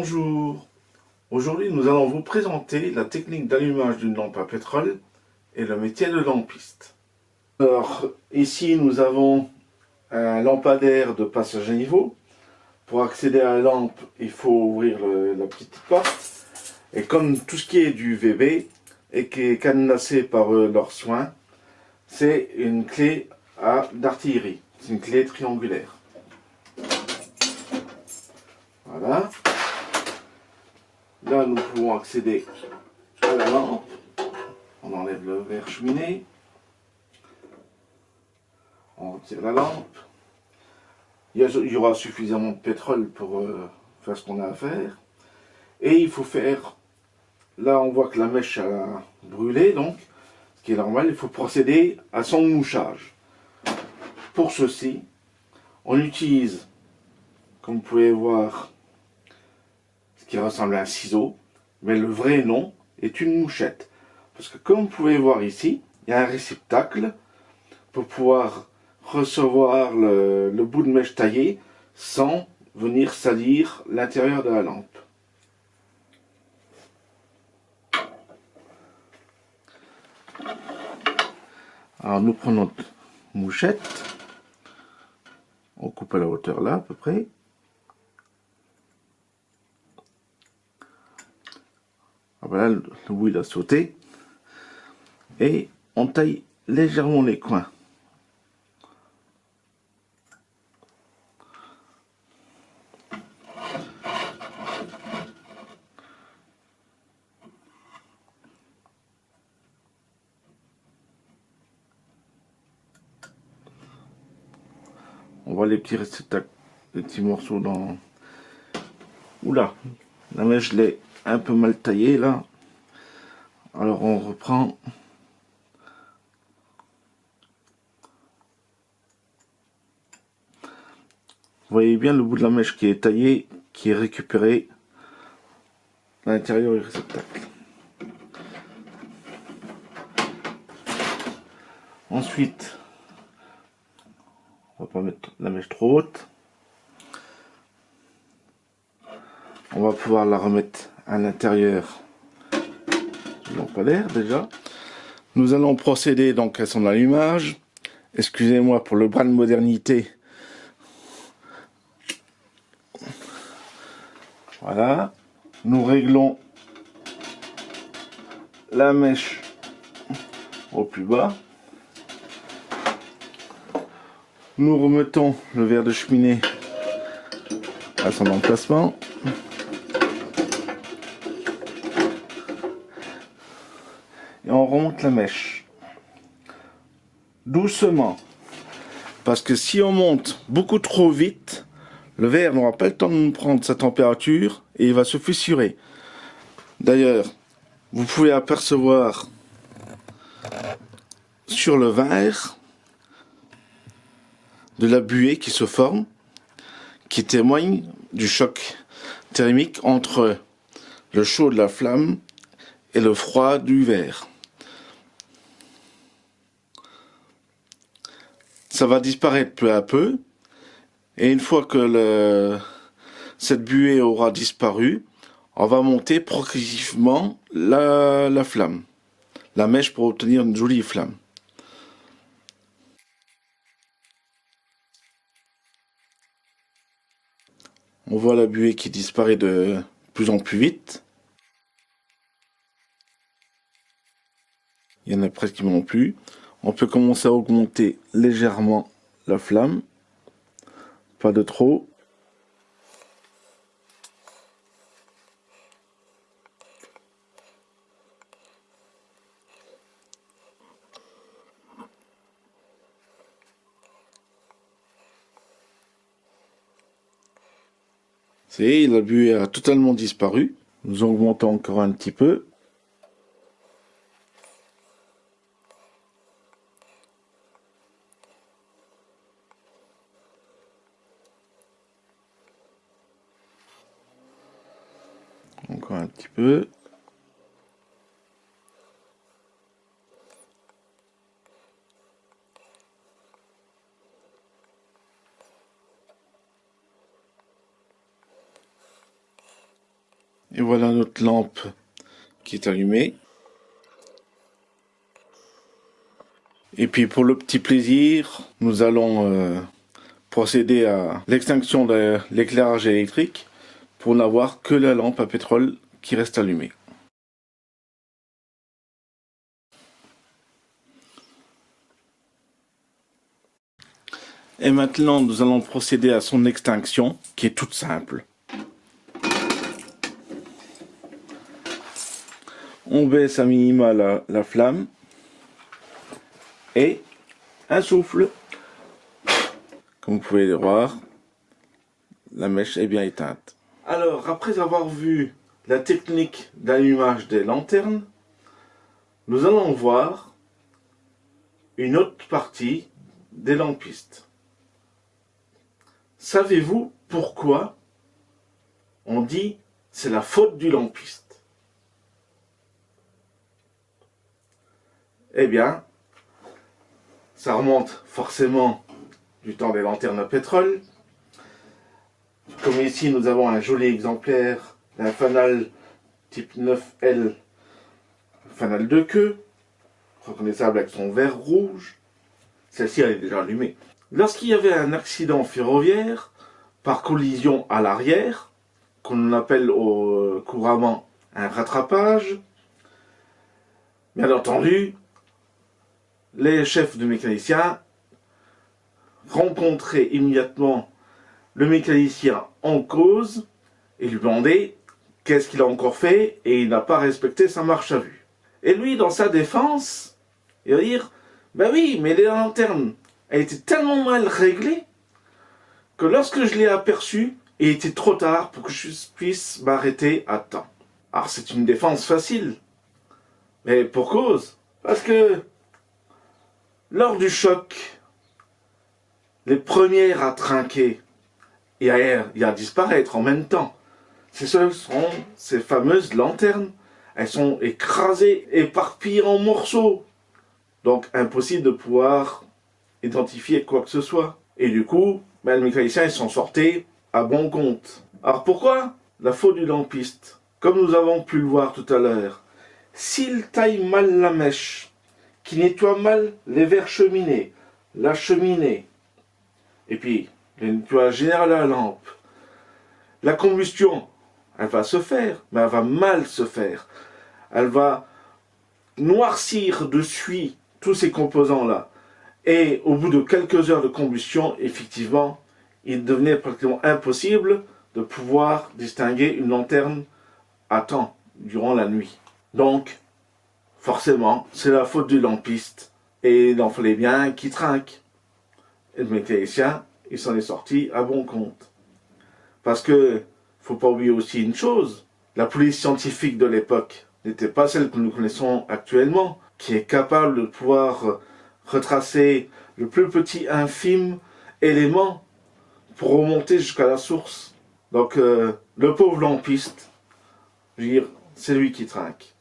Bonjour, aujourd'hui nous allons vous présenter la technique d'allumage d'une lampe à pétrole et le métier de lampiste. Alors ici nous avons un lampadaire de passage à niveau. Pour accéder à la lampe, il faut ouvrir la petite porte. Et comme tout ce qui est du VB et qui est cadenassé par leurs soins, c'est une clé d'artillerie. C'est une clé triangulaire. Voilà. Là, nous pouvons accéder à la lampe. On enlève le verre cheminée. On retire la lampe. Il y aura suffisamment de pétrole pour faire ce qu'on a à faire. Et il faut faire... Là, on voit que la mèche a brûlé, donc, ce qui est normal. Il faut procéder à son mouchage. Pour ceci, on utilise, comme vous pouvez voir, ce qui ressemble à un ciseau, mais le vrai nom est une mouchette. Parce que comme vous pouvez voir ici, il y a un réceptacle pour pouvoir recevoir le bout de mèche taillé sans venir salir l'intérieur de la lampe. Alors nous prenons notre mouchette, on coupe à la hauteur là à peu près. Ah ben là, le bout il a sauté. Et on taille légèrement les coins. On voit les petits réceptacles, les petits morceaux dans... Oula, la mèche je l'ai un peu mal taillée là. Alors on reprend. Vous voyez bien le bout de la mèche qui est taillé, qui est récupéré à l'intérieur du réceptacle. Ensuite, on va pas mettre la mèche trop haute. On va pouvoir la remettre à l'intérieur du lampadaire déjà. Nous allons procéder donc à son allumage. Excusez-moi pour le bras de modernité. Voilà. Nous réglons la mèche au plus bas. Nous remettons le verre de cheminée à son emplacement. Et on remonte la mèche. Doucement. Parce que si on monte beaucoup trop vite, le verre n'aura pas le temps de prendre sa température et il va se fissurer. D'ailleurs, vous pouvez apercevoir sur le verre de la buée qui se forme, qui témoigne du choc thermique entre le chaud de la flamme et le froid du verre. Ça va disparaître peu à peu, et une fois que cette buée aura disparu, on va monter progressivement la flamme, la mèche pour obtenir une jolie flamme. On voit la buée qui disparaît de plus en plus vite. Il y en a presque plus. On peut commencer à augmenter légèrement la flamme. Pas de trop. C'est, la buée a totalement disparu. Nous augmentons encore un petit peu. Encore un petit peu. voilà notre lampe qui est allumée. Et puis pour le petit plaisir, nous allons procéder à l'extinction de l'éclairage électrique pour n'avoir que la lampe à pétrole qui reste allumée. Et maintenant, nous allons procéder à son extinction, qui est toute simple. On baisse à minima la flamme et un souffle. Comme vous pouvez le voir, la mèche est bien éteinte. Alors, après avoir vu la technique d'allumage des lanternes, nous allons voir une autre partie des lampistes. Savez-vous pourquoi on dit c'est la faute du lampiste? Eh bien, ça remonte forcément du temps des lanternes à pétrole. Comme ici, nous avons un joli exemplaire d'un fanal type 9L, fanal de queue, reconnaissable avec son vert rouge. Celle-ci, elle est déjà allumée. Lorsqu'il y avait un accident ferroviaire, par collision à l'arrière, qu'on appelle couramment un rattrapage, bien entendu, les chefs de mécaniciens rencontraient immédiatement le mécanicien en cause et lui demandaient qu'est-ce qu'il a encore fait et il n'a pas respecté sa marche à vue. Et lui, dans sa défense, il va dire « Ben oui, mais les lanternes a été tellement mal réglée que lorsque je l'ai aperçu, il était trop tard pour que je puisse m'arrêter à temps. » Alors c'est une défense facile, mais pour cause, parce que lors du choc, les premières à trinquer et à disparaître en même temps, ce sont ces fameuses lanternes. Elles sont écrasées, éparpillées en morceaux. Donc impossible de pouvoir identifier quoi que ce soit. Et du coup, les mécaniciens ils s'en sortaient à bon compte. Alors pourquoi la faute du lampiste? Comme nous avons pu le voir tout à l'heure, s'il taille mal la mèche, qu'il nettoie mal les verres cheminés, la cheminée, et puis le nettoyage général de la lampe, la combustion, elle va se faire, mais elle va mal se faire. Elle va noircir de suie tous ces composants-là. Et au bout de quelques heures de combustion, effectivement, il devenait pratiquement impossible de pouvoir distinguer une lanterne à temps, durant la nuit. Donc, forcément, c'est la faute du lampiste. Et il en fallait bien qu'il trinque. Et le mécanicien, il s'en est sorti à bon compte. Parce que, faut pas oublier aussi une chose, la police scientifique de l'époque n'était pas celle que nous connaissons actuellement, qui est capable de pouvoir retracer le plus petit infime élément pour remonter jusqu'à la source. Donc le pauvre lampiste, je veux dire, c'est lui qui trinque.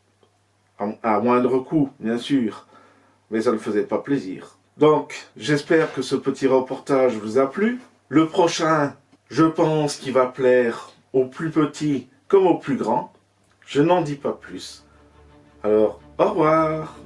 À moindre coût, bien sûr, mais ça ne faisait pas plaisir. Donc, j'espère que ce petit reportage vous a plu. Le prochain, je pense qu'il va plaire aux plus petits comme aux plus grands. Je n'en dis pas plus. Alors, au revoir!